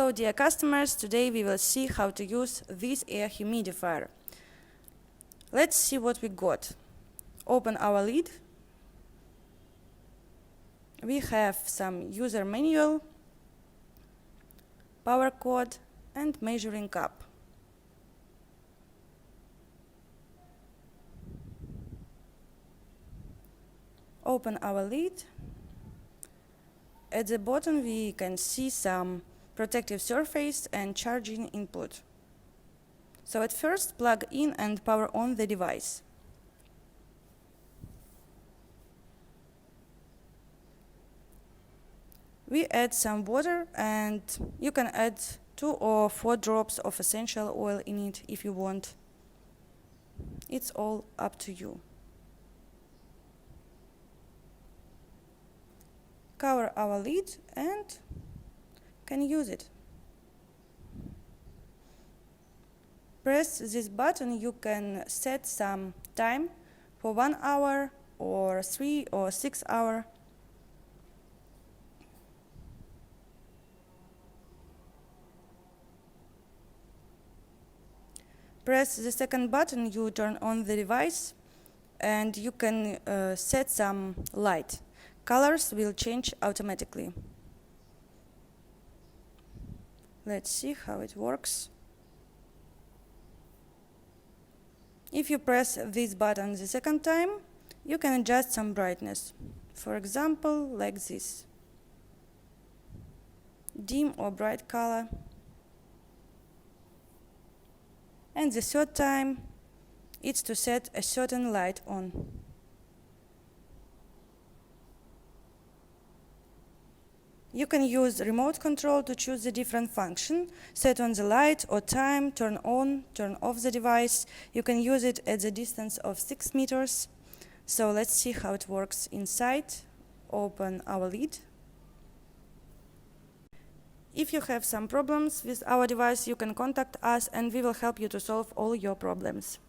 Hello dear customers, today we will see how to use this air humidifier. Let's see what we got. Open our lid. We have some user manual, power cord and measuring cup. Open our lid. At the bottom we can see some protective surface and charging input. So at first plug in and power on the device. We add some water and you can add 2 or 4 drops of essential oil in it if you want. It's all up to you. Cover our lid and can use it. Press this button, you can set some time for 1 hour or 3 or 6 hours. Press the second button, you turn on the device and you can set some light. Colors will change automatically. Let's see how it works. If you press this button the second time, you can adjust some brightness. For example, like this. Dim or bright color. And the third time, it's to set a certain light on. You can use remote control to choose the different function, set on the light or time, turn on, turn off the device. You can use it at the distance of 6 meters. So let's see how it works inside. Open our lid. If you have some problems with our device, you can contact us and we will help you to solve all your problems.